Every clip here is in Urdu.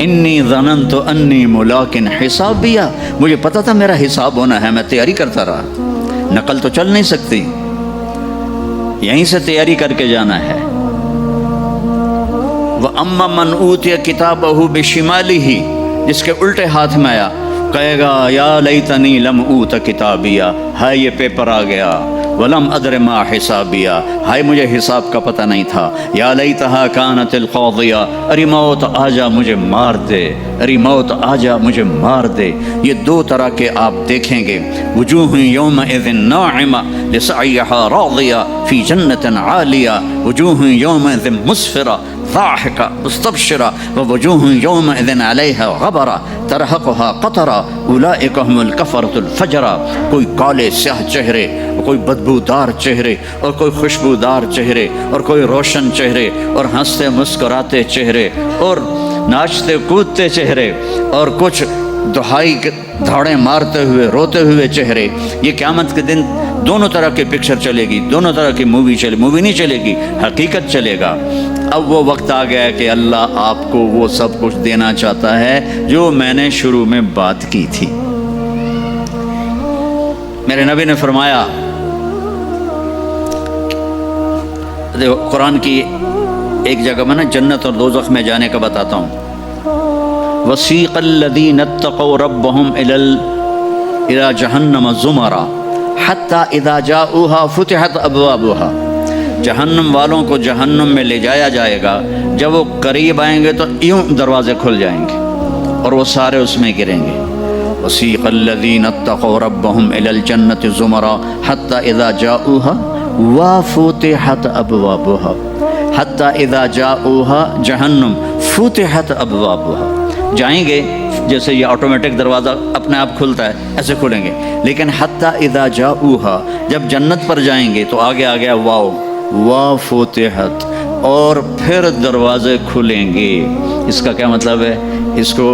انی ظننت انی ملاقن حسابیہ، مجھے پتا تھا میرا حساب ہونا ہے، میں تیاری کرتا رہا، نقل تو چل نہیں سکتی، یہیں سے تیاری کر کے جانا ہے۔ وَأَمَّا مَنْ أُوتِيَ كِتَابَهُ بِشِمَالِهِ، جس کے الٹے ہاتھ میں آیا کہے گا یا لیتنی لم اوت کتابیہ، ہائے یہ پیپر آ گیا، ولم ادر ما حسابیہ، ہائے مجھے حساب کا پتہ نہیں تھا، یا لیتہا کانت القاضیہ، ارے موت آ جا مجھے مار دے، ارے موت آ جا مجھے مار دے۔ یہ دو طرح کے آپ دیکھیں گے، وجوہ یومئذ ناعمہ لسعیہا راضیہ فی جنت عالیہ، وجوہ یومئذ مسفرہ ضاحکہ مستبشرہ، ووجوہ یومئذ علیہا غبرہ ترہقہا قطرہ اولئک ھم الکفرۃ الفجرہ۔ کوئی کالے سیاہ چہرے، کوئی بدبودار چہرے، اور کوئی خوشبودار چہرے، اور کوئی روشن چہرے، اور ہنستے مسکراتے چہرے، اور ناچتے کودتے چہرے، اور کچھ دہائی دھاڑیں مارتے ہوئے روتے ہوئے چہرے۔ یہ قیامت کے دن دونوں طرح کے پکچر چلے گی، دونوں طرح کی مووی نہیں چلے گی، حقیقت چلے گا۔ اب وہ وقت آ گیا ہے کہ اللہ آپ کو وہ سب کچھ دینا چاہتا ہے جو میں نے شروع میں بات کی تھی۔ میرے نبی نے فرمایا، قرآن کی ایک جگہ میں نا جنت اور دوزخ میں جانے کا بتاتا ہوں۔ وَسِيقَ الَّذِينَ اتَّقَوْا رَبَّهُمْ إِلَى جَهَنَّمَ زُمَرًا حَتَّى إِذَا جَاءُوهَا فُتِحَتْ أَبْوَابُهَا، جہنم والوں کو جہنم میں لے جایا جائے گا، جب وہ قریب آئیں گے تو یوں دروازے کھل جائیں گے اور وہ سارے اس میں گریں گے۔ وَسِيقَ الَّذِينَ اتَّقَوْا رَبَّهُمْ إِلَى الْجَنَّةِ زُمَرًا حَتَّى إِذَا جَاءُوهَا وَفُتِحَتْ أَبْوَابُهَا، حَتَّى إِذَا جَاءُوهَا جہنم فُتِحَتْ أَبْوَابُهَا، جائیں گے جیسے یہ آٹومیٹک دروازہ اپنے آپ کھلتا ہے ایسے کھلیں گے، لیکن حتی اذا جاؤہا، جب جنت پر جائیں گے تو آگے آ گیا واو وَفُتِحَتْ، اور پھر دروازے کھلیں گے۔ اس کا کیا مطلب ہے؟ اس کو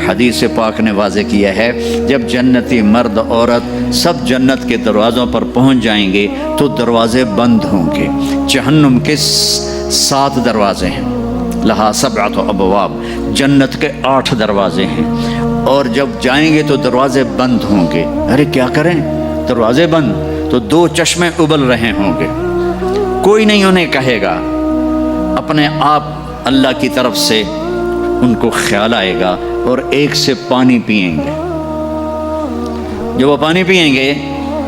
حدیث پاک نے واضح کیا ہے، جب جنتی مرد عورت سب جنت کے دروازوں پر پہنچ جائیں گے تو دروازے بند ہوں گے۔ جہنم کے 7 دروازے ہیں، لہا 7 ابواب، جنت کے 8 دروازے ہیں، اور جب جائیں گے تو دروازے بند ہوں گے۔ ارے کیا کریں، دروازے بند تو 2 چشمے ابل رہے ہوں گے، کوئی نہیں انہیں کہے گا، اپنے آپ اللہ کی طرف سے ان کو خیال آئے گا اور ایک سے پانی پئیں گے۔ جب وہ پانی پئیں گے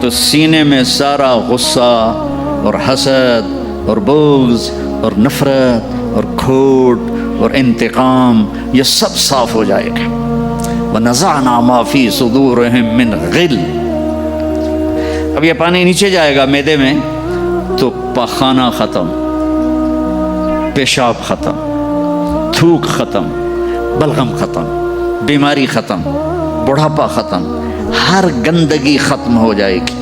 تو سینے میں سارا غصہ اور حسد اور بغض اور نفرت اور کھوٹ اور انتقام یہ سب صاف ہو جائے گا۔ وَنَزَعْنَا مَا فِي صُدُورِهِم مِّنْ غِلٍّ، اب یہ پانی نیچے جائے گا معدے میں تو پاخانہ ختم، پیشاب ختم، تھوک ختم، بلغم ختم، بیماری ختم، بڑھاپا ختم، ہر گندگی ختم ہو جائے گی۔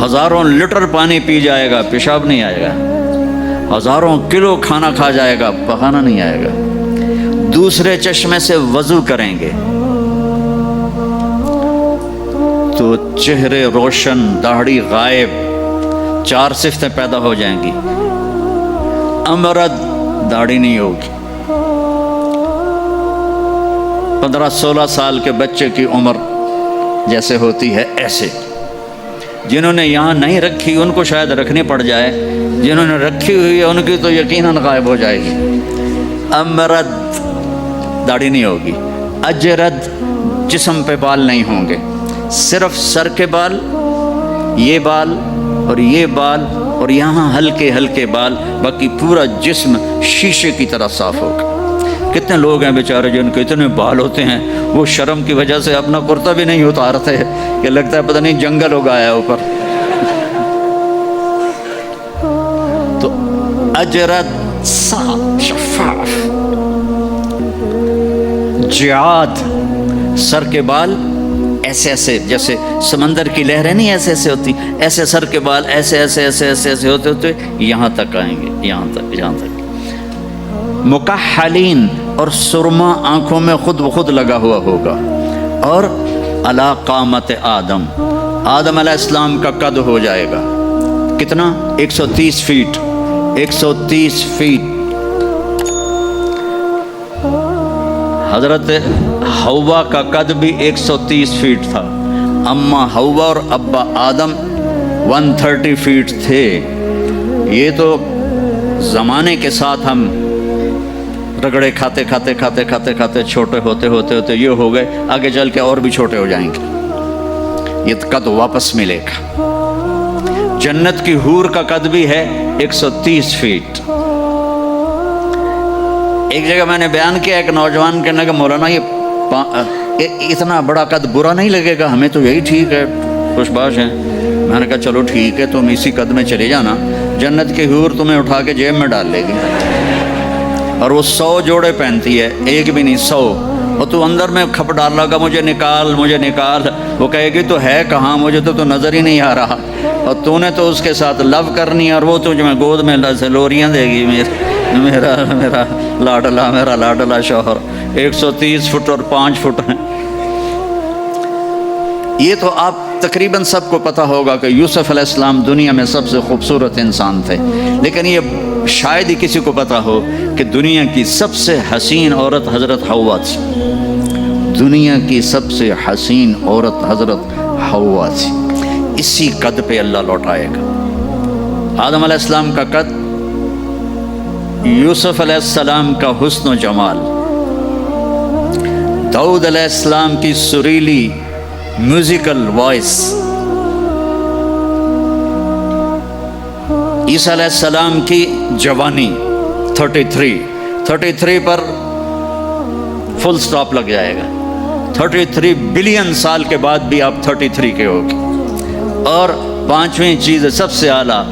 ہزاروں لیٹر پانی پی جائے گا، پیشاب نہیں آئے گا، ہزاروں کلو کھانا کھا جائے گا، پخانا نہیں آئے گا۔ دوسرے چشمے سے وضو کریں گے تو چہرے روشن، داڑھی غائب، 4 صفتیں پیدا ہو جائیں گی۔ امرد، داڑھی نہیں ہوگی۔ 15-16 سال کے بچے کی عمر جیسے ہوتی ہے ایسے، جنہوں نے یہاں نہیں رکھی ان کو شاید رکھنی پڑ جائے، جنہوں نے رکھی ہوئی ہے ان کی تو یقیناً غائب ہو جائے گی۔ امرد، داڑھی نہیں ہوگی۔ اجرد، جسم پہ بال نہیں ہوں گے، صرف سر کے بال، یہ بال اور یہ بال اور یہاں ہلکے ہلکے بال، باقی پورا جسم شیشے کی طرح صاف ہوگا۔ کتنے لوگ ہیں بیچارے جن کے اتنے بال ہوتے ہیں وہ شرم کی وجہ سے اپنا کرتا بھی نہیں اتارتے کہ لگتا ہے پتہ نہیں جنگل ہوگا آیا اوپر۔ تو اجرد، صاف شفاف۔ جعاد، سر کے بال ایسے ایسے جیسے سمندر کی لہریں نہیں ایسے ایسے ہوتی، ایسے سر کے بال ایسے ایسے ایسے ایسے ایسے ہوتے ہوتے یہاں تک آئیں گے، یہاں تک، یہاں تک۔ مکحلین، اور سرما آنکھوں میں خود بخود لگا ہوا ہوگا۔ اور علی قامت آدم، آدم علیہ السلام کا قد ہو جائے گا کتنا؟ 130 فیٹ، 130 فیٹ۔ حضرت ہوا کا قد بھی 130 فیٹ تھا، اما ہوا اور ابا آدم 130 فیٹ تھے۔ یہ تو زمانے کے ساتھ ہم رگڑے کھاتے کھاتے کھاتے کھاتے کھاتے چھوٹے ہوتے ہوتے ہوتے یہ ہو گئے، آگے چل کے اور بھی چھوٹے ہو جائیں گے، یہ قد واپس ملے گا۔ جنت کی حور کا قد بھی ہے 130 فیٹ۔ ایک جگہ میں نے بیان کیا، ایک نوجوان کہنے کہ مولانا یہ اتنا بڑا قد برا نہیں لگے گا، ہمیں تو یہی ٹھیک ہے، خوش باش ہیں۔ میں نے کہا چلو ٹھیک ہے، تم اسی قد میں چلے جانا، جنت کی حور تمہیں اٹھا کے جیب میں ڈال لے گی، اور وہ 100 جوڑے پہنتی ہے، ایک بھی نہیں 100، اور تو اندر میں کھپ ڈال لگا مجھے نکال مجھے نکال، وہ کہے گی تو ہے کہاں، مجھے تو نظر ہی نہیں آ رہا، اور تو نے تو اس کے ساتھ لو کرنی ہے، اور وہ تجھے میں گود میں لوریاں دے گی، میرا لاڈلا شوہر 130 فٹ اور 5 فٹ ہیں۔ یہ تو آپ تقریباً سب کو پتہ ہوگا کہ یوسف علیہ السلام دنیا میں سب سے خوبصورت انسان تھے، لیکن یہ شاید ہی کسی کو پتہ ہو کہ دنیا کی سب سے حسین عورت حضرت حوا تھی، دنیا کی سب سے حسین عورت حضرت حوا تھی۔ اسی قد پہ اللہ لوٹائے گا۔ آدم علیہ السلام کا قد، یوسف علیہ السلام کا حسن و جمال، داؤد علیہ السلام کی سریلی میوزیکل وائس، عیسیٰ علیہ السلام کی جوانی 33 پر فل سٹاپ لگ جائے گا، 33 بلین سال کے بعد بھی آپ 33 کے ہوگے۔ اور پانچویں چیز سب سے اعلیٰ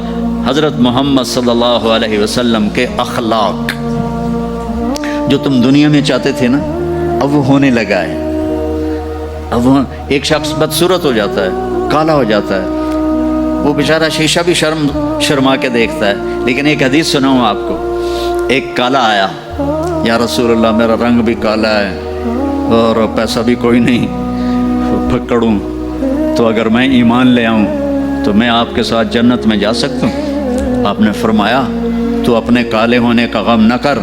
حضرت محمد صلی اللہ علیہ وسلم کے اخلاق، جو تم دنیا میں چاہتے تھے نا اب وہ ہونے لگا ہے۔ اب ایک شخص بدصورت ہو جاتا ہے، کالا ہو جاتا ہے، وہ بیچارہ شیشہ بھی شرما کے دیکھتا ہے، لیکن ایک حدیث سناؤں آپ کو، ایک کالا آیا، یا رسول اللہ میرا رنگ بھی کالا ہے اور پیسہ بھی کوئی نہیں، پکڑوں تو اگر میں ایمان لے آؤں تو میں آپ کے ساتھ جنت میں جا سکتا ہوں؟ آپ نے فرمایا تو اپنے کالے ہونے کا غم نہ کر،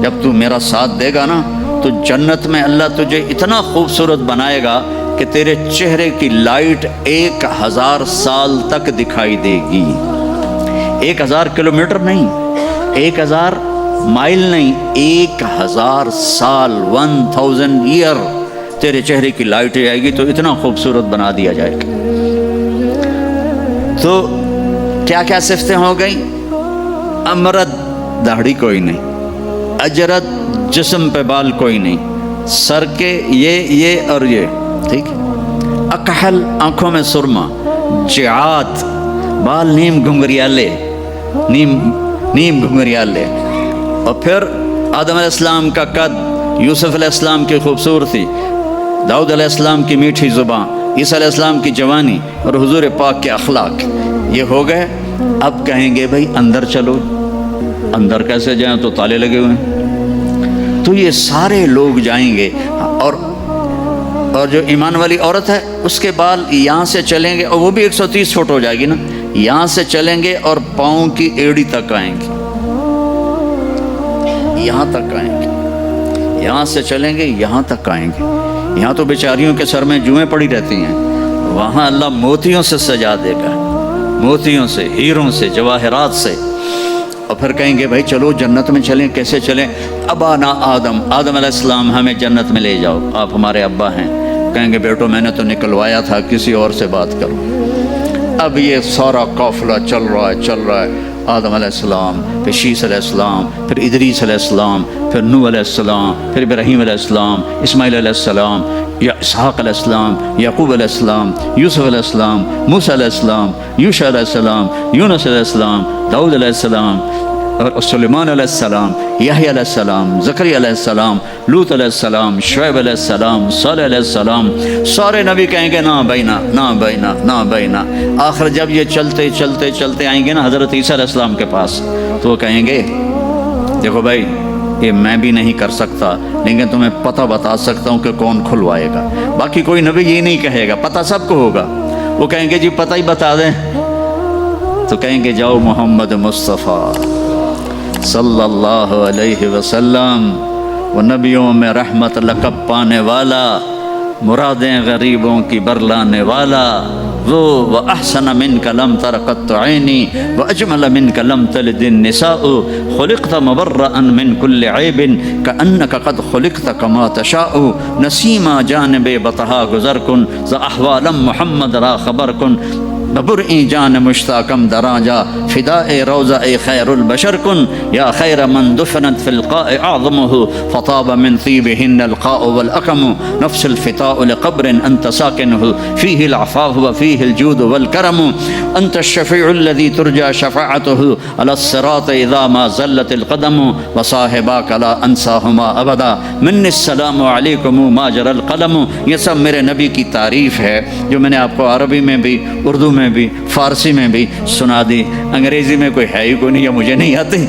جب تو میرا ساتھ دے گا نا تو جنت میں اللہ تجھے اتنا خوبصورت بنائے گا کہ تیرے چہرے کی لائٹ 1000 سال تک دکھائی دے گی۔ 1000 کلومیٹر نہیں، 1000 مائل نہیں، 1000 سال 1000 ایئر تیرے چہرے کی لائٹ آئے گی، تو اتنا خوبصورت بنا دیا جائے گا۔ تو کیا کیا صفتیں ہو گئیں؟ امرد داڑھی کوئی نہیں، اجرت جسم پہ بال کوئی نہیں، سر کے یہ اور یہ، ٹھیک ہے، اکحل آنکھوں میں سرما، جعات بال نیم گھنگریالے، نیم گھنگریالے، اور پھر آدم علیہ السلام کا قد، یوسف علیہ السلام کی خوبصورتی، داؤد علیہ السلام کی میٹھی زبان، عیسیٰ علیہ السلام کی جوانی اور حضور پاک کے اخلاق، یہ ہو گئے۔ اب کہیں گے بھائی اندر چلو، اندر کیسے جائیں؟ تو تالے لگے ہوئے ہیں۔ تو یہ سارے لوگ جائیں گے، اور جو ایمان والی عورت ہے اس کے بال یہاں سے چلیں گے، اور وہ بھی 130 فٹ ہو جائے گی نا، یہاں سے چلیں گے اور پاؤں کی ایڑی تک آئیں گے، یہاں تک آئیں گے، یہاں سے چلیں گے یہاں تک آئیں گے۔ یہاں تو بیچاریوں کے سر میں جوئیں پڑی رہتی ہیں، وہاں اللہ موتیوں سے سجا دے گا، موتیوں سے، ہیروں سے، جواہرات سے، اور پھر کہیں گے بھائی چلو جنت میں چلیں۔ کیسے چلیں؟ ابانا آدم علیہ السلام ہمیں جنت میں لے جاؤ، آپ ہمارے ابا ہیں۔ کہیں گے بیٹو میں نے تو نکلوایا تھا، کسی اور سے بات کرو۔ اب یہ سارا قافلہ چل رہا ہے، آدم علیہ السلام، پھر شیس علیہ السلام، پھر ادریس علیہ السلام، پھر نوح علیہ السلام، پھر ابراہیم علیہ السلام، اسماعیل علیہ السلام، یا اسحاق علیہ السلام، یعقوب علیہ السلام، یوسف علیہ السلام، موسیٰ علیہ السلام، یوشع علیہ السلام، یونس علیہ السلام، داؤد علیہ السلام، اور سلیمان علیہ السلام، یحییٰ علیہ السلام، زکریا علیہ السلام، لوط علیہ السلام، شعیب علیہ السلام، صالح علیہ السلام، سارے نبی کہیں گے نا بینا نا بینا نا بینا۔ آخر جب یہ چلتے آئیں گے نا حضرت عیسیٰ علیہ السلام کے پاس، تو وہ کہیں گے دیکھو بھائی یہ میں بھی نہیں کر سکتا، لیکن تمہیں پتہ بتا سکتا ہوں کہ کون کھلوائے گا۔ باقی کوئی نبی یہ نہیں کہے گا، پتہ سب کو ہوگا۔ وہ کہیں گے جی پتہ ہی بتا دیں، تو کہیں گے جاؤ محمد مصطفیٰ صلی اللہ علیہ وسلم وہ نبیوں میں رحمت لقب پانے والا، مرادیں غریبوں کی برلانے والا، وہ وَأَحْسَنَ مِنْكَ لَمْ تَرَ قَطُّ عَيْنِي وَأَجْمَلَ مِنْكَ لَمْ تَلِدِ النِّسَاءُ خُلِقْتَ مُبَرَّأً مِنْ كُلِّ عَيْبٍ كَأَنَّكَ قَدْ خُلِقْتَ كَمَا تَشَاءُ نَسِيمًا جانب بطہا گزر کن ز احوالم محمد را خبر کن ببرئی جان مشتاقم دراجا فداء روضہ خیر البشر کن یا خیر من دفنت فی القاء اعظمہ فطاب من طیبہن القاء والاکم نفس الفتاء لقبر انت ساکنہ فیہ العفاف وفیہ الجود والکرم انت الشفیع الذي ترجى شفاعته على الصراط اذا ما زلت القدم وصاحباک لا انساہما ابدا من السلام علیکم ما جرى القلم۔ یہ سب میرے نبی کی تعریف ہے جو میں نے آپ کو عربی میں بھی، اردو میں بھی، فارسی میں بھی سنا دی، انگریزی میں کوئی ہے ہی کوئی نہیں، یہ مجھے نہیں آتی۔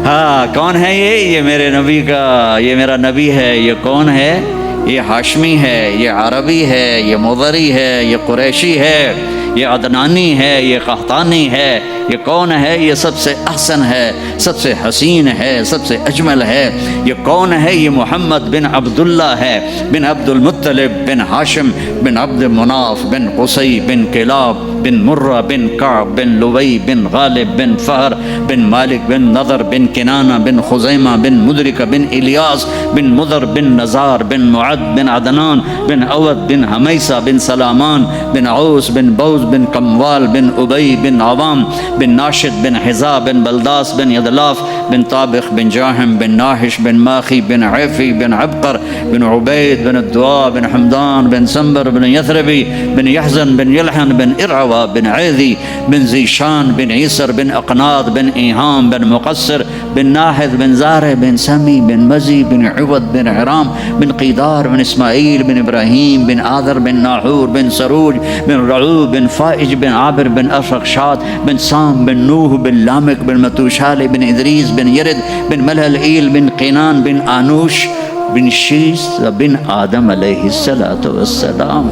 ہاں کون ہے یہ میرے نبی کا، یہ میرا نبی ہے۔ یہ کون ہے؟ یہ ہاشمی ہے، یہ عربی ہے، یہ مضری ہے، یہ قریشی ہے، یہ عدنانی ہے، یہ قحطانی ہے۔ یہ کون ہے؟ یہ سب سے احسن ہے، سب سے حسین ہے، سب سے اجمل ہے۔ یہ کون ہے؟ یہ محمد بن عبداللہ ہے، بن عبد المطلب بن ہاشم بن عبد مناف بن قصی بن کلاب بن مرہ بن کعب بن لوی بن غالب بن فہر بن مالک بن نضر بن کنانہ بن خزیمہ بن مدرکہ بن الیاس بن مضر بن نزار بن معد بن عدنان بن عود بن حمیسہ بن سلامان بن عوس بن بوز بن کموال بن ابی بن عوام بن ناشد بن حزا بن بلداس بن یدلاف بن طابخ بن جاہم بن ناحش بن ماخی بن عیفی بن عبقر بن عبید بن الدعاء بن حمدان بن سنبر بن یثربی بن یحزن بن یلحن بن ارعوا بن عیدی بن زیشان بن عیسر بن اقناط بن ایہام بن مقصر بن ناحد بن زارع بن سمی بن مزی بن عود بن عرام بن قیدار بن اسماعیل بن ابراہیم بن آذر بن ناحور بن سروج بن رعوب بن فائج بن عابر بن افرخشاد بن سام بن نوح بن لامک بن متوشال بن ادریس بن یرد بن ملہلئیل بن قینان بن آنوش بن شیس بن آدم علیہ السلام۔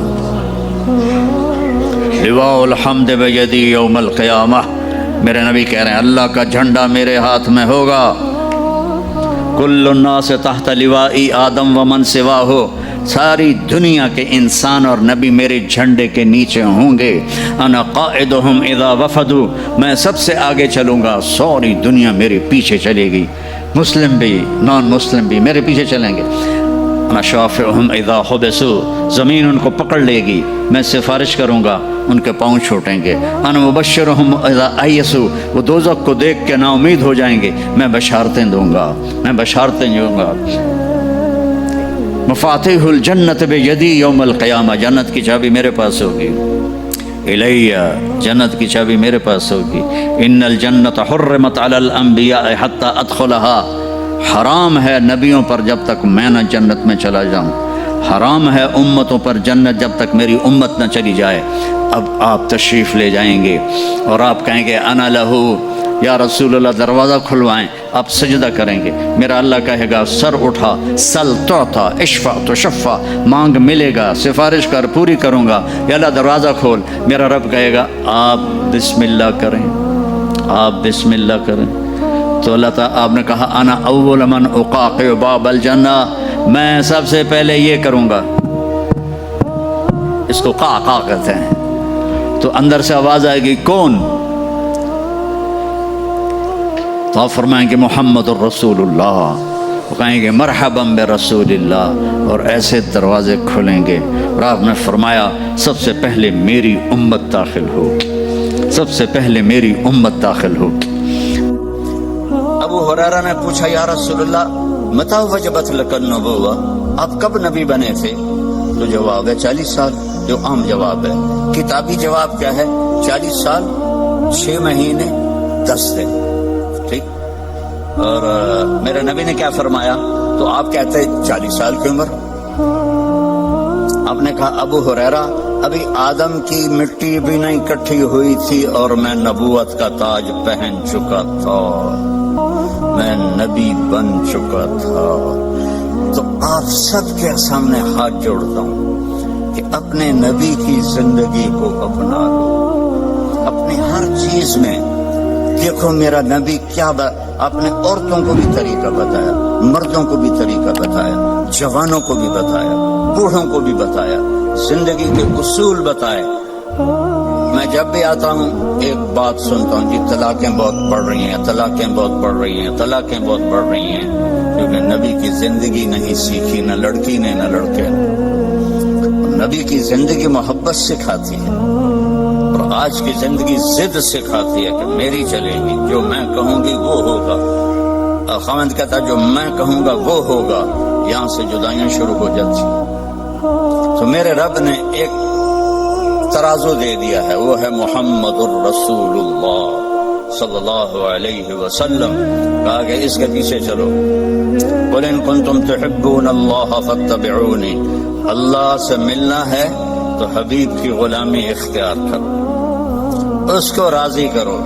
لواء الحمد بیدی یوم القیامہ، میرے نبی کہہ رہے ہیں اللہ کا جھنڈا میرے ہاتھ میں ہوگا۔ کل الناس تحت لوائی آدم ومن سواہ، ساری دنیا کے انسان اور نبی میرے جھنڈے کے نیچے ہوں گے۔ انا قائدہم اذا وفدوا، میں سب سے آگے چلوں گا، ساری دنیا میرے پیچھے چلے گی، مسلم بھی نان مسلم بھی میرے پیچھے چلیں گے۔ انا شافعہم اذا حبسوا، زمین ان کو پکڑ لے گی، میں سفارش کروں گا، ان کے پاؤں چھوٹیں گے۔ انا مبشرہم اذا ایسوا، وہ دوزخ کو دیکھ کے نا امید ہو جائیں گے، میں بشارتیں دوں گا، میں بشارتیں دوں گا۔ مفاتیح الجنت بیدی یوم القیامہ، جنت کی چابی میرے پاس ہوگی۔ الیہ، جنت کی چابی میرے پاس ہوگی۔ ان الجنت حرمت علی الانبیاء حتی ادخلها، حرام ہے نبیوں پر جب تک میں نہ جنت میں چلا جاؤں، حرام ہے امتوں پر جنت جب تک میری امت نہ چلی جائے۔ اب آپ تشریف لے جائیں گے اور آپ کہیں گے انا لہو، یا رسول اللہ دروازہ کھلوائیں، آپ سجدہ کریں گے، میرا اللہ کہے گا سر اٹھا، سل تعطا، اشفع تشفع، مانگ ملے گا، سفارش کر پوری کروں گا، یا اللہ دروازہ کھول۔ میرا رب کہے گا آپ بسم اللہ کریں، آپ بسم اللہ کریں۔ تو اللہ تعالیٰ، آپ نے کہا انا اول من اقاقع باب الجنہ، میں سب سے پہلے یہ کروں گا، اس کو قاقع کہتے ہیں۔ تو اندر سے آواز آئے گی کون؟ تو آپ فرمائیں گے محمد الرسول اللہ، وہ کہیں گے مرحبا برسول اللہ، اور ایسے دروازے کھلیں گے۔ اور آپ نے فرمایا سب سے پہلے میری امت داخل ہوگی، سب سے پہلے میری امت داخل ہوگی۔ ابو ہریرہ نے پوچھا یا رسول اللہ متی وجبت لک النبوہ، آپ کب نبی بنے تھے؟ تو جواب ہے 40 سال، جو عام جواب ہے۔ کتابی جواب کیا ہے؟ 40 سال 6 مہینے 10 دن، ٹھیک۔ اور میرے نبی نے کیا فرمایا؟ تو آپ کہتے 40 سال کی عمر۔ آپ نے کہا ابو ہریرہ ابھی آدم کی مٹی بھی نہیں اکٹھی ہوئی تھی اور میں نبوت کا تاج پہن چکا تھا، میں نبی بن چکا تھا۔ تو آپ سب کے سامنے ہاتھ جوڑتا ہوں کہ اپنے نبی کی زندگی کو اپنا لو، اپنی ہر چیز میں دیکھو میرا نبی کیا اپنے عورتوں کو بھی طریقہ بتایا، مردوں کو بھی طریقہ بتایا، جوانوں کو بھی بتایا، بوڑھوں کو بھی بتایا، زندگی کے اصول بتائے۔ میں جب بھی آتا ہوں ایک بات سنتا ہوں، جی طلاقیں بہت بڑھ رہی ہیں، طلاقیں بہت بڑھ رہی ہیں، طلاقیں بہت بڑھ رہی ہیں، کیونکہ نبی کی زندگی نہیں سیکھی، نہ لڑکی نے نہ لڑکے نے۔ نبی کی زندگی محبت سکھاتی ہے، اور آج کی زندگی ضد سکھاتی ہے کہ میری چلے گی، جو میں کہوں گی وہ ہوگا۔ خاوند کہتا جو میں کہوں گا وہ ہوگا، یہاں سے جدائیاں شروع ہو جاتی۔ تو میرے رب نے ایک ترازو دے دیا ہے، وہ ہے محمد الرسول اللہ صلی اللہ علیہ وسلم۔ کہا کہ اس کے پیچھے چلو، قل ان کنتم تحبون اللہ فاتبعونی، اللہ سے ملنا ہے تو حبیب کی غلامی اختیار کرو، اس کو راضی کرو۔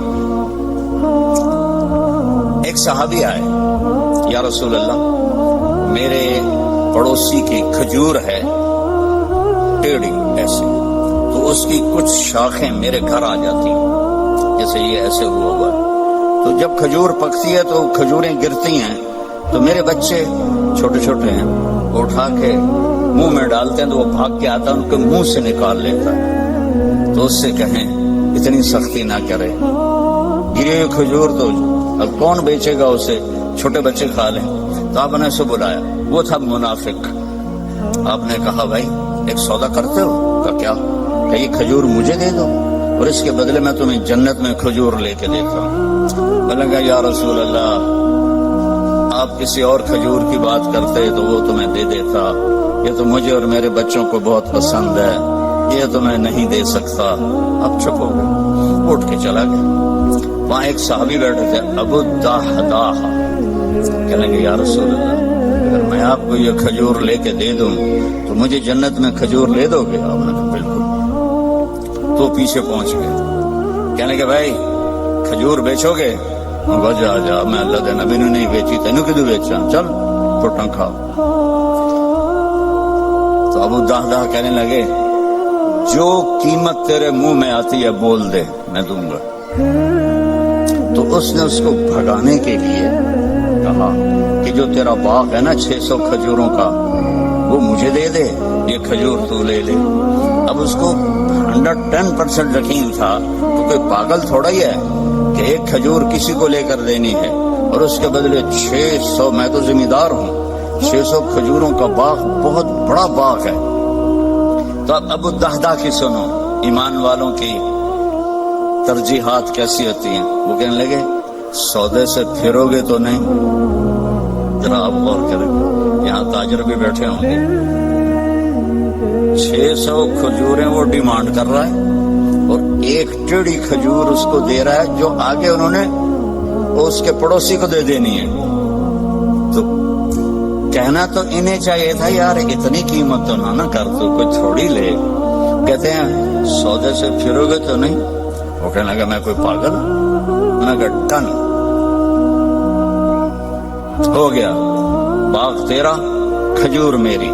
ایک صحابی آئے، یا رسول اللہ میرے پڑوسی کی کھجور ہے ٹیڑھی ایسے، تو اس کی کچھ شاخیں میرے گھر آ جاتی ہیں، جیسے یہ ایسے ہوا ہوا ہے، تو جب کھجور پکتی ہے تو کھجوریں گرتی ہیں، تو میرے بچے چھوٹے چھوٹے ہیں، وہ اٹھا کے منہ میں ڈالتے ہیں تو وہ بھاگ کے آتا ہے، ان کے منہ سے نکال لیتا ہے۔ تو اس سے کہیں اتنی سختی نہ کرے، گری ہوئی کھجور تو اب کون بیچے گا اسے، چھوٹے بچے کھا لیں۔ تو آپ نے اسے بلایا، وہ تھا منافق۔ آپ نے کہا بھائی ایک سودا کرتے ہو؟ کہ کیا؟ کہ یہ کھجور مجھے دے دو اور اس کے بدلے میں تمہیں جنت میں کھجور لے کے دیتا ہوں۔ بولے گا یا رسول اللہ آپ کسی اور کھجور کی بات کرتے تو وہ تمہیں دے دیتا، یہ تو مجھے اور میرے بچوں کو بہت پسند ہے، یہ تو میں نہیں دے سکتا۔ اب چپ ہو گئے، اٹھ کے چلا گیا۔ وہاں ایک صحابی بیٹھے تھے، ابو الدحداح، کہنے لگے یا رسول اللہ اگر میں آپ کو یہ کھجور لے کے دے دوں تو مجھے جنت میں کھجور لے دو گے؟ آپ نے کہا بالکل۔ تو پیچھے پہنچ گئے، کہنے لگے بھائی کھجور بیچو گے؟ جا جا میں اللہ دے نبی نے نہیں بیچی، تینوں کدو بیچا، چل پھٹاں کھاؤ۔ تو ابو الدحداح کہنے لگے جو قیمت تیرے منہ میں آتی ہے بول دے، میں دوں گا۔ تو اس نے اس کو بھگانے کے لیے کہا کہ جو تیرا باغ ہے نا 600 کھجوروں کا، وہ مجھے دے دے، یہ کھجور تو لے لے۔ اب اس کو 110% یقین تھا، تو کوئی پاگل تھوڑا ہی ہے کہ ایک کھجور کسی کو لے کر دینی ہے اور اس کے بدلے 600، میں تو ذمہ دار ہوں، 600 کھجوروں کا باغ بہت بڑا باغ ہے۔ تو اب ابو الدحداح کی سنو، ایمان والوں کی ترجیحات کیسی ہوتی ہیں۔ وہ کہنے لگے سودے سے پھرو گے تو نہیں؟ ذرا آپ غور کریں، یہاں تاجر بھی بیٹھے ہوں گے، 600 کھجوریں وہ ڈیمانڈ کر رہا ہے اور ایک ٹیڑھی کھجور اس کو دے رہا ہے جو آگے انہوں نے اس کے پڑوسی کو دے دینی ہے۔ تو کہنا تو انہیں چاہیے تھا یار اتنی قیمت تو نہ کر، تو کوئی تھوڑی لے۔ کہتے ہیں سودے سے پھرو گے تو نہیں؟ وہ کہنے لگا میں کوئی پاگل؟ میں کہا ٹن ہو گیا، باغ تیرا کھجور میری۔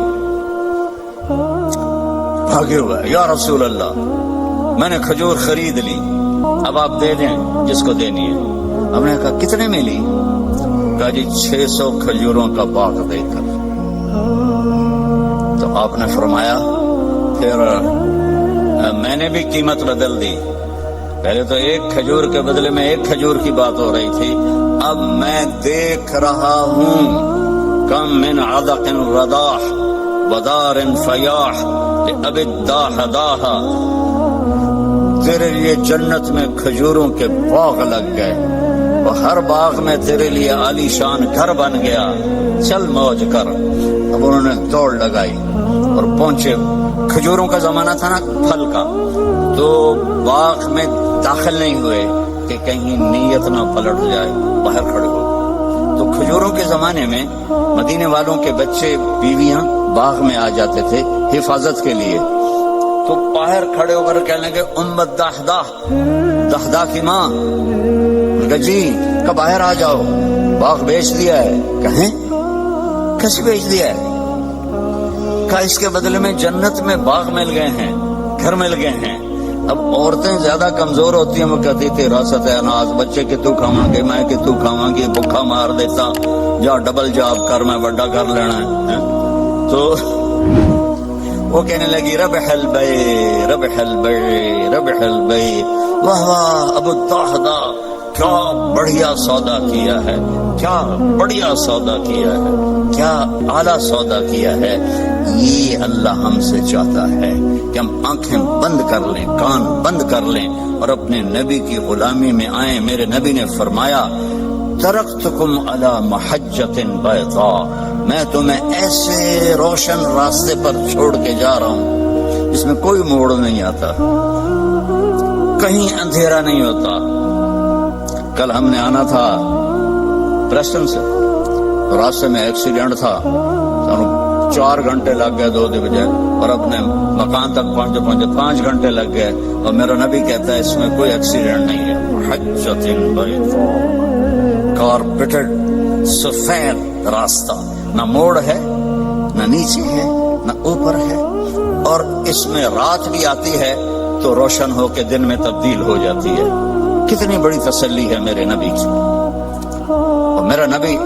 بھاگے ہوا یا رسول اللہ میں نے کھجور خرید لی، اب آپ دے دیں جس کو دینی ہے۔ ہم نے کہا کتنے میں لی؟ کہا جی 600 کھجوروں کا باغ دے کر۔ تو آپ نے فرمایا پھر میں نے بھی قیمت بدل دی، پہلے تو ایک کھجور کے بدلے میں ایک کھجور کی بات ہو رہی تھی، اب میں دیکھ رہا ہوں کم من عدق رداح ودار فیاح اب الدحداح، تیرے لیے جنت میں کھجوروں کے باغ لگ گئے اور ہر باغ میں تیرے لیے عالی شان گھر بن گیا، چل موج کر۔ اب انہوں نے دوڑ لگائی اور پہنچے، کھجوروں کا زمانہ تھا نا پھل کا، تو باغ میں داخل نہیں ہوئے کہ کہیں نیت نہ پلٹ جائے، باہر کھڑے ہو۔ تو کھجوروں کے زمانے میں مدینے والوں کے بچے بیویاں باغ میں آ جاتے تھے حفاظت کے لیے، تو باہر کھڑے ہو کر کہنے لگے ام الدحداح، دحداح کی ماں، جی کہ باہر آ جاؤ، باغ بیچ دیا ہے۔ کہیں کیسے بیچ دیا ہے؟ کہا اس کے بدلے میں جنت میں باغ مل گئے ہیں، گھر مل گئے ہیں، اب عورتیں زیادہ کمزور ہوتی ہیں، وہ کہتی تھی راست ہے اناز، بچے کہ تو کھاواں گے، میں کہ تو کھاواں گی، بھوکا مار دیتا، جا ڈبل جاب کر، میں بڑا کر لینا ہے۔ تو وہ کہنے لگی ربح البیع ربح البیع ربح البیع، واہ واہ ابو الطاہدہ کیا بڑھیا سودا کیا ہے، کیا بڑھیا سودا کیا ہے، کیا اعلیٰ سودا کیا ہے۔ یہ اللہ ہم سے چاہتا ہے کہ ہم آنکھیں بند کر لیں، کان بند کر لیں اور اپنے نبی کی غلامی میں آئیں۔ میرے نبی نے فرمایا ترکتکم علی محجۃ بیضاء، میں تمہیں ایسے روشن راستے پر چھوڑ کے جا رہا ہوں جس میں کوئی موڑ نہیں آتا، کہیں اندھیرا نہیں ہوتا۔ کل ہم نے آنا تھا پریسٹن سے، راستے میں ایکسیڈنٹ تھا، 4 گھنٹے لگ گئے 2 بجے، اور اپنے مکان تک پہنچے 5 گھنٹے لگ گئے، اور میرا نبی کہتا ہے اس میں کوئی ایکسیڈنٹ نہیں ہے۔ محجۃ بیضاء، کارپیٹڈ سفید راستہ، نہ موڑ ہے، نہ نیچے ہے، نہ اوپر ہے، اور اس میں رات بھی آتی ہے تو روشن ہو کے دن میں تبدیل ہو جاتی ہے۔ کتنی بڑی تسلی ہے میرے نبی کی۔ اور میرا نبی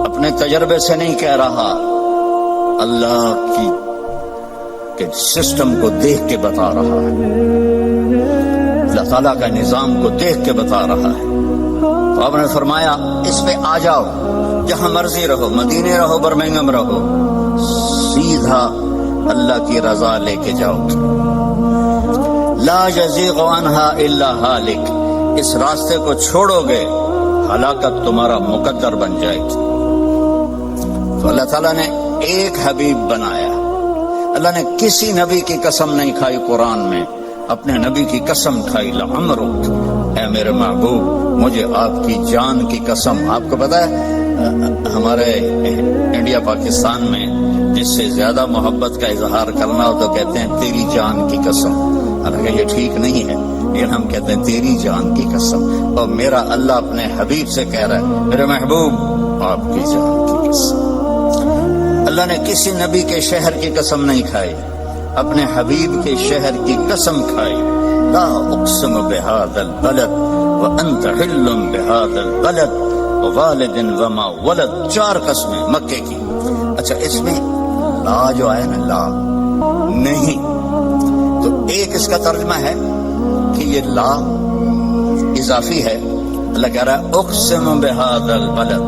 اپنے تجربے سے نہیں کہہ رہا، اللہ کے سسٹم کو دیکھ کے بتا رہا ہے، اللہ تعالیٰ کا نظام کو دیکھ کے بتا رہا ہے۔ تو آپ نے فرمایا اس پہ آ جاؤ، جہاں مرضی رہو، مدینے رہو، برمنگم رہو، سیدھا اللہ کی رضا لے کے جاؤ۔ لا یزیغ عنہا الا ہالک، اس راستے کو چھوڑو گے ہلاکت تمہارا مقدر بن جائے گی۔ تو اللہ تعالیٰ نے ایک حبیب بنایا، اللہ نے کسی نبی کی قسم نہیں کھائی قرآن میں، اپنے نبی کی قسم کھائی، لعمرک، اے میرے محبوب مجھے آپ کی جان کی قسم۔ آپ کو پتا ہے ہمارے انڈیا پاکستان میں جس سے زیادہ محبت کا اظہار کرنا ہو تو کہتے ہیں تیری جان کی قسم، حالانکہ یہ ٹھیک نہیں ہے، لیکن ہم کہتے ہیں تیری جان کی قسم۔ اور میرا اللہ اپنے حبیب سے کہہ رہا ہے میرے محبوب آپ کی جان کی قسم۔ اللہ نے کسی نبی کے شہر کی قسم نہیں کھائی، اپنے حبیب کے شہر کی قسم کھائی۔ لا اقسم بہذا البلد وانت حل بہذا البلد ووالد وما ولد، 4 قسمیں مکے کی۔ اچھا اس میں لا جو آیا نا، لا نہیں، تو ایک اس کا ترجمہ ہے کہ یہ لا اضافی ہے۔ اللہ کہہ رہا ہے اقسم بہذا البلد،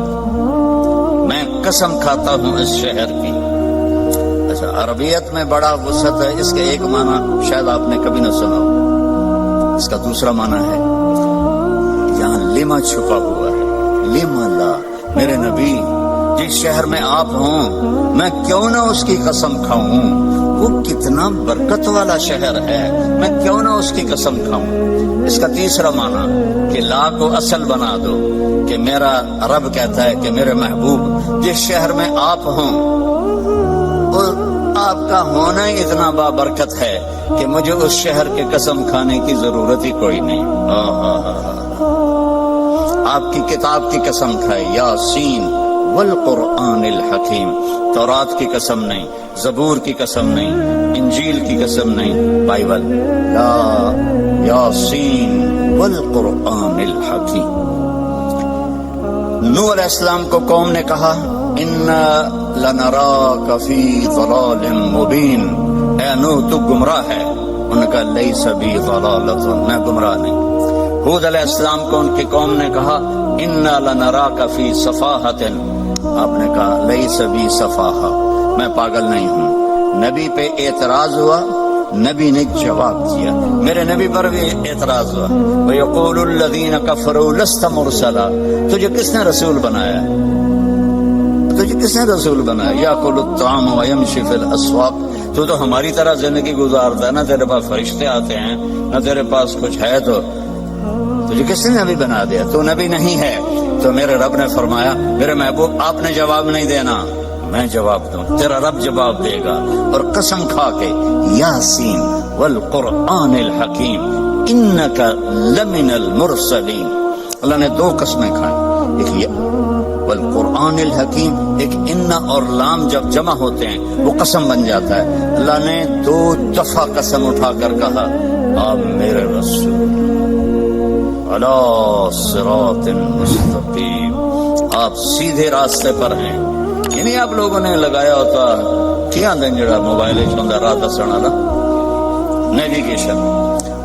میں قسم کھاتا ہوں اس شہر کی۔ اچھا عربیت میں بڑا وسعت ہے، اس کے ایک معنی شاید آپ نے کبھی نہ سنا، اس کا دوسرا معنی ہے یہاں لما چھپا ہوا ہے، لما لا، میرے نبی جس شہر میں آپ ہوں میں کیوں نہ اس کی قسم کھاؤں، وہ کتنا برکت والا شہر ہے، میں کیوں نہ اس کی قسم کھاؤں۔ اس کا تیسرا معنی کہ لا کو اصل بنا دو، کہ میرا رب کہتا ہے کہ میرے محبوب جس شہر میں آپ ہوں وہ آپ کا ہونا ہی اتنا بابرکت ہے کہ مجھے اس شہر کے قسم کھانے کی ضرورت ہی کوئی نہیں۔ آپ کی کتاب کی قسم کھائی، یاسین والقرآن الحکیم، تورات کی قسم نہیں، زبور کی قسم نہیں، انجیل کی قسم نہیں، بائبل، لا یاسین والقرآن الحکیم۔ نوح علیہ السلام کو قوم نے کہا انا لنراک فی ضلال مبین، اے نوح تو گمراہ ہے، انہوں نے کہا لیس بی ضلالۃ، میں گمراہ نہیں۔ ہود علیہ السلام کو ان کی قوم نے کہا انا لنراک فی صفاحۃ، آپ نے کہا لیس بی صفاحہ، میں پاگل نہیں ہوں۔ نبی پہ اعتراض ہوا، نبی نے جواب دیا، میرے نبی پر بھی اعتراض ہوا، وَيَقُولُ الَّذِينَ كَفَرُوا لَسْتَ مُرْسَلًا، تجھے کس نے رسول بنایا، تجھے کس نے رسول بنایا، يَأْكُلُ الطَّعَامَ وَيَمْشِي فِي الْأَسْوَاقِ، تو ہماری طرح زندگی گزارتا ہے، نہ تیرے پاس فرشتے آتے ہیں نہ تیرے پاس کچھ ہے، تو تجھے کس نے نبی بنا دیا، تو نبی نہیں ہے۔ تو میرے رب نے فرمایا میرے محبوب آپ نے جواب نہیں دینا، میں جواب دوں، تیرا رب جواب دے گا، اور قسم کھا کے یاسین والقرآن الحکیم انک لمن المرسلین، اللہ نے 2 قسمیں کھائیں، ایک والقرآن الحکیم، ایک ان اور لام جب جمع ہوتے ہیں وہ قسم بن جاتا ہے۔ اللہ نے 2 دفعہ قسم اٹھا کر کہا آپ میرے رسول علی صراط مستقیم، آپ سیدھے راستے پر ہیں۔ یعنی آپ لوگوں نے لگایا ہوتا کیا جڑا موبائل چاہتا راہ دسن والا نیویگیشن،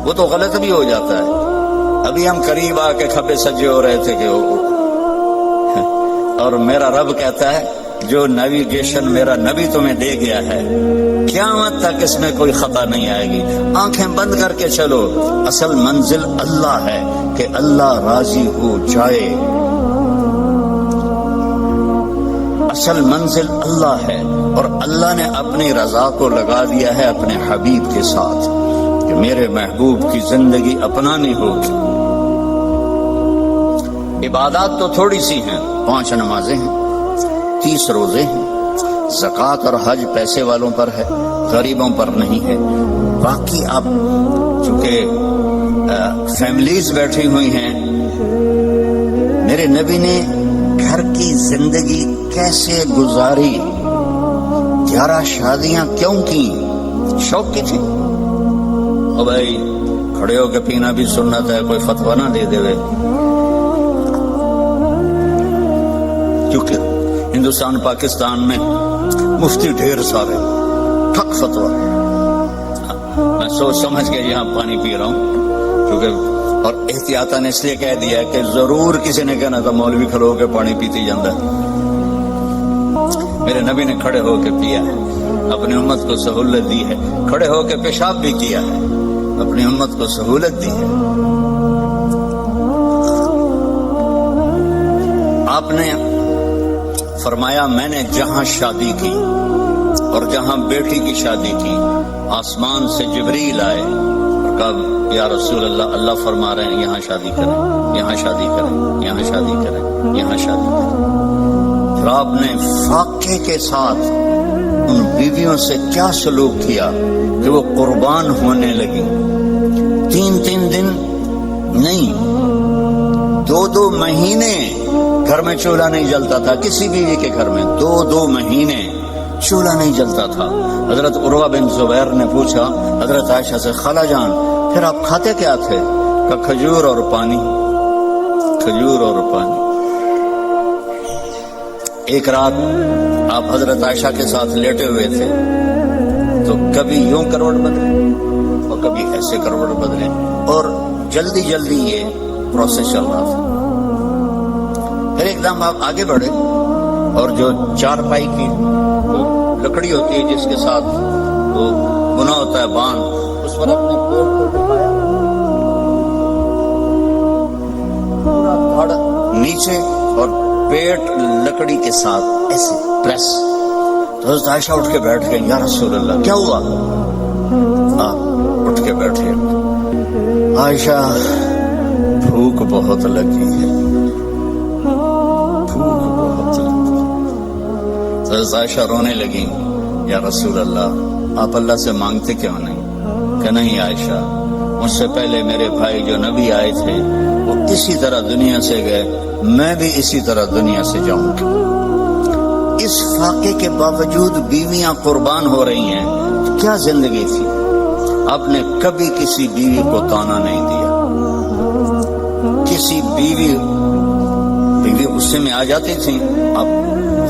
وہ تو غلط بھی ہو جاتا ہے۔ ابھی ہم قریب آ کے کھبے سجے ہو رہے تھے کہ اور میرا رب کہتا ہے جو نیویگیشن میرا نبی تمہیں دے گیا ہے قیامت تک اس میں کوئی خطا نہیں آئے گی، آنکھیں بند کر کے چلو۔ اصل منزل اللہ ہے کہ اللہ راضی ہو جائے، اصل منزل اللہ ہے، اور اللہ نے اپنی رضا کو لگا دیا ہے اپنے حبیب کے ساتھ کہ میرے محبوب کی زندگی اپنانی ہوگی۔ عبادات تو تھوڑی سی ہیں، 5 نمازیں ہیں، 30 روزے ہیں، زکوٰۃ اور حج پیسے والوں پر ہے، غریبوں پر نہیں ہے۔ باقی آپ چونکہ فیملیز بیٹھی ہوئی ہیں، میرے نبی نے گھر کی زندگی کیسے گزاری، 11 شادیاں کیوں کی؟ شوق کی تھی؟ او بھائی کھڑے ہو کے پینا بھی سنت ہے، کوئی فتویٰ نہ دے دے۔ کیونکہ ہندوستان پاکستان میں مفتی ڈھیر سارے، ٹھک فتویٰ۔ میں سوچ سمجھ کے یہاں پانی پی رہا ہوں، کیونکہ اور احتیاطاً اس لیے کہہ دیا ہے کہ ضرور کسی نے کہنا تھا مولوی کھڑے ہو کے پانی پیتی جاندہ ہے۔ میرے نبی نے کھڑے ہو کے پیا ہے، اپنی امت کو سہولت دی ہے، کھڑے ہو کے پیشاب بھی کیا ہے، اپنی امت کو سہولت دی ہے۔ آپ نے فرمایا میں نے جہاں شادی کی اور جہاں بیٹی کی شادی کی، آسمان سے جبریل آئے اور کہا یا رسول اللہ، اللہ فرما رہے ہیں یہاں شادی کریں، یہاں شادی کریں، یہاں شادی کریں، یہاں شادی کریں۔ پھر آپ نے فاقے کے ساتھ ان بیویوں سے کیا سلوک کیا کہ وہ قربان ہونے لگی۔ 3 دن نہیں، 2 مہینے گھر میں چولہا نہیں جلتا تھا، کسی بیوی کے گھر میں 2 مہینے چولہا نہیں جلتا تھا۔ حضرت عروہ بن زبیر نے پوچھا حضرت عائشہ سے، خالہ جان پھر آپ کھاتے کیا تھے؟ کہ کھجور اور پانی، کھجور اور پانی۔ ایک رات آپ حضرت عائشہ کے ساتھ لیٹے ہوئے تھے تو کبھی یوں کروٹ بدلے اور کبھی ایسے کروٹ بدلے، اور جلدی جلدی یہ پروسیس چل رہا تھا۔ پھر ایک دم آپ آگے بڑھے اور جو 4 پائی کی وہ لکڑی ہوتی ہے جس کے ساتھ وہ بنا ہوتا ہے باندھ، اس پر اپنے پیٹ کو ٹکایا، پورا دھڑ نیچے اور پیٹ لکڑی کے ساتھ ایسے پریس۔ تو حضرت عائشہ اٹھ کے بیٹھ گئے، یا رسول اللہ کیا ہوا؟ آپ اٹھ کے بیٹھے، عائشہ بھوک بہت لگی ہے، بھوک بہت لگی۔ حضرت عائشہ رونے لگی، یا رسول اللہ آپ اللہ سے مانگتے کیوں نہیں؟ کہ نہیں عائشہ، مجھ سے پہلے میرے بھائی جو نبی آئے تھے وہ اسی طرح دنیا سے گئے، میں بھی اسی طرح دنیا سے جاؤں گی۔ اس فاقے کے باوجود بیویاں قربان ہو رہی ہیں، کیا زندگی تھی؟ آپ نے کبھی کسی بیوی کو تانا نہیں دیا، کسی بیوی غصے میں آ جاتی تھی آپ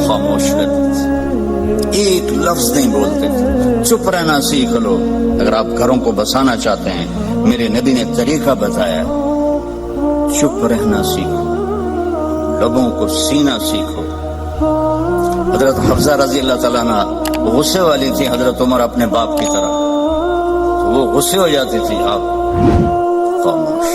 خاموش رہتے تھے، ایک لفظ نہیں بولتے تھے، چپ رہنا سیکھ لو۔ اگر آپ گھروں کو بسانا چاہتے ہیں، میرے نبی نے طریقہ بتایا، چپ رہنا سیکھو، لبوں کو سینا سیکھو۔ حضرت حفصہ رضی اللہ تعالیٰ عنہ غصے والی تھی حضرت عمر اپنے باپ کی طرح، وہ غصے ہو جاتی تھی، آپ خاموش۔